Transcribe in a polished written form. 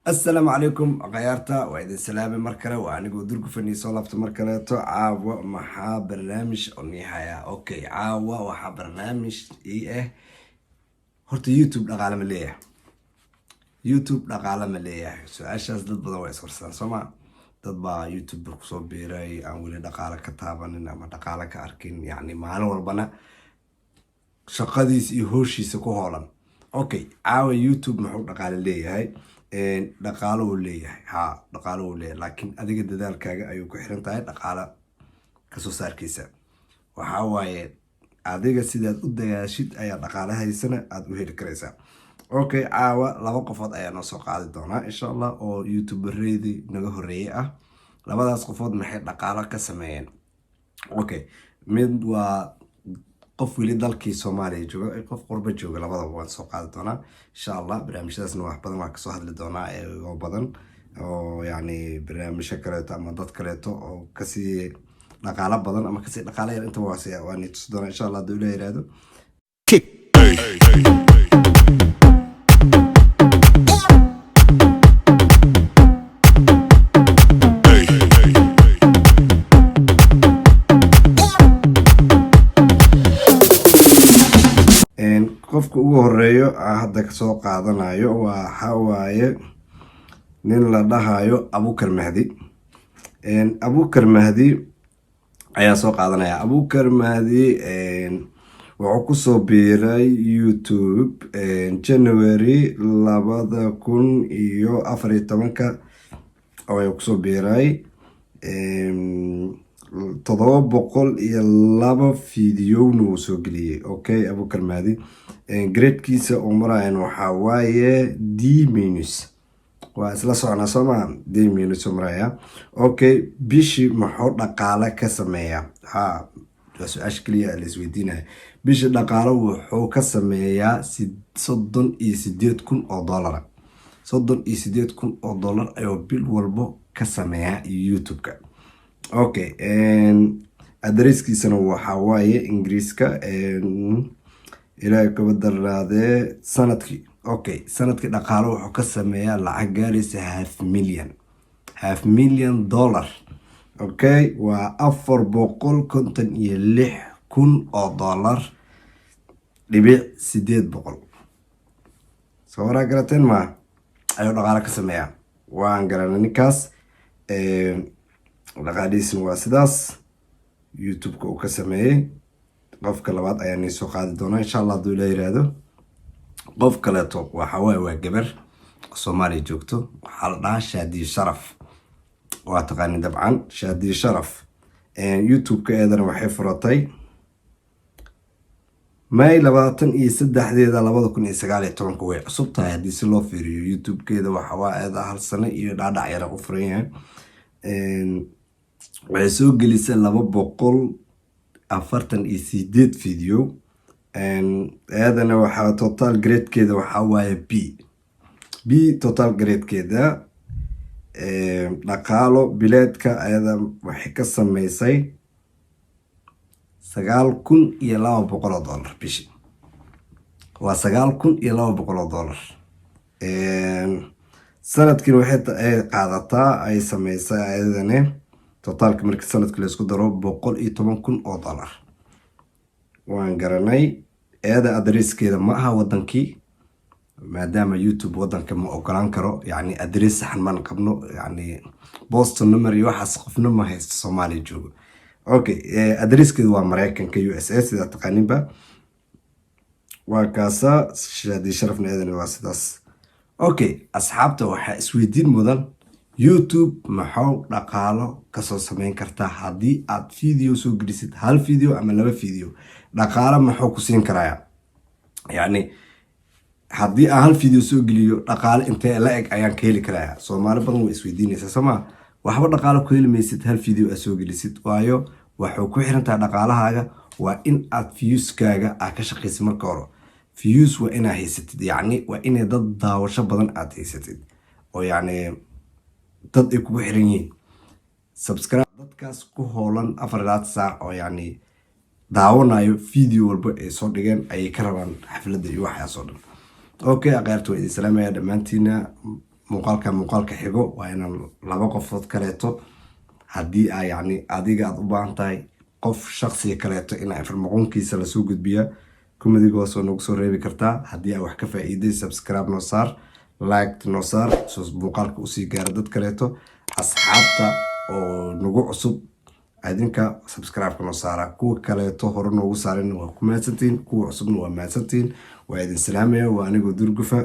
السلام عليكم غيارتا وإذا سلامي مركلة وأنا قدر كفني صلبت مركلة عاوة محا برنامج النهاية أوكي عاوة وحا برنامج هرت يوتيوب لقالة مليه يوتيوب لقالة مليه سؤال شاز ضد بضوء إسورسان سمع ضد يوتيوب بركسو بيري أو اللي لقالة كتابا إنما لقالة كأركين يعني معنا والبنا shaqadiis iyo howshiisa ku hoolan okay caawa youtube muxuu dhaqaale leeyahay dhaqaalo uu leeyahay dhaqaalo uu leeyahay laakiin adiga dadaalkaaga ayuu ku xiran tahay dhaqaala kasoo saarkiisa waxa waaye adiga sidaad u dagaashid ayaa dhaqaalahaysana aad u heli karaysaa okay caawa laba qofood ayaa noo soo qaadi doonaa insha allah oo youtubereedii naga horeeyay ah labadaas qofood maxay dhaqaalo ka sameeyeen okay mid waa qof wili dalkii Soomaaliya jooga ay qof qurba jooga labadaba waan soo qaadi doonaa insha Allah barnaamijyadaasna wax badan waan ka soo hadli doonaa oo badan oo yani barnaamijyo kale ama dad kale oo kasi dhaqaale badan ama kasi dhaqaale yar inta waan tus doonaa insha Allah dawladda yiraahdo qofka ugu horeeyo hadda ka soo qaadanayo waxa waaye nin la dhahayo Abuukar Mahdi Abuukar Mahdi ayaa soo qaadanaya Abuukar Mahdi wuxuu ku soo biiray YouTube January 2014 ayuu ku soo biiray 702 فيديو نو soo geliyay okay Abuukar Mahdi gradekiisa oo marayaan waxa waaye D- waa isla socona Soomaa D- maraya okay bishi maxuu dhaqaale ka sameeyaa su'aash kaliya la isweydiinay bishi dhaqaale wuxuu ka sameeyaa $38,000 $38,000 ayuu bil walbo ka sameeyaa YouTube-ka okay adreeskiisana waxa waaye Ingiriiska ilaa ka badaraade sanadkii okay sanadkii dhaqaale wuxuu ka sameeyaa lacag gaaraysa $500,000 okay waa $456,000 dhibic 800 soo garateen ma ayuu dhaqaale ka sameeyaa waan garanay ninkaas dhaqaalihiisu waa sidaas YouTube-ka uu ka sameeyay qofka labaad ayaa soo qaadi doona insha Allah haduu la yiraahdo qof kale to waxa waa gabar Soomaali joogto waxa la dhahaa Shaadi Sharaf waa taqaan dabcan Shaadi Sharaf YouTube-ka eedana waxay furatay May 23 2019 way cusub tahay hadii si loo fiiriyo YouTube-keeda waxa waa eeda hal sano iyo dhaadhac yar u furan yahay waxay soo gelisay 248 video eedana waxa total grade-keeda waxa waaye B total grade-keeda dhaqaalo bileedka ayada waxay ka sameysay $9,200 bishi waa $9,200 sanadkiina waxay qaadataa ay sameysay ayadana totalka markii sanadkii la isku daro $110,000 waan garanay eeda adreeskeeda ma aha wadankii maadaama YouTube wadanka ma ogolaan karo yani adrees saxan ma qabno yani Boston number iyo waxaas qofna ma haysto Soomaali joogo okay adreeskeedu waa Mareykanka USA sida taqaaniinba waa kaasa Shaadi Sharafna eedana waa sidaas okay asxaabta waxa isweydiin mudan YouTube maxuu dhaqaalo ka soo sameyn kartaa hadii aad video soo gelisid hal video ama laba video dhaqaale maxuu ku siin karaa yani hadii aan hal video soo geliyo dhaqaale intee la eg ayaan ka heli karaa Soomaali badan way isweydiinaysaa Soomaa waxba dhaqaale ku heli maysid hal video aad soo gelisid waayo waxuu ku xiran tahay dhaqaalahaaga waa in aad views-kaaga aad ka shaqeysid marka hore views waa inaad haysatid yani waa in dad daawasho badan aad haysatid oo yani dad ay kugu xiran yihiin subscribe dadkaas ku hoolan 4 saac oo yani daawanayo video walba ay soo dhigeen ay ka rabaan xafladda iyo waxaas oo dhan okay aqaartu way salaamaya dhamaantiina muuqaalka xigo waa inaan 2 qofood kaleeto haddii aa yacni adiga aad u baahan tahay qof shaqsiga kaleeto inaa farmaqoonkiisa lasoo gudbiya kumadiga hoos oo nagu soo reebi kartaa. haddii aa wax ka faa'iiday subscribe noo saar, like noo saar soo muuqaalka usii gaaro dad kaleeto. asxaabta oo nagu cusub adinka subscribe noo saara, kuwa kaleeto hore noogu saarin waa ku mahadsantiin, kuwa cusubna waa mahadsantiin. waa idin salaamaya, waa anigoo Durgufa.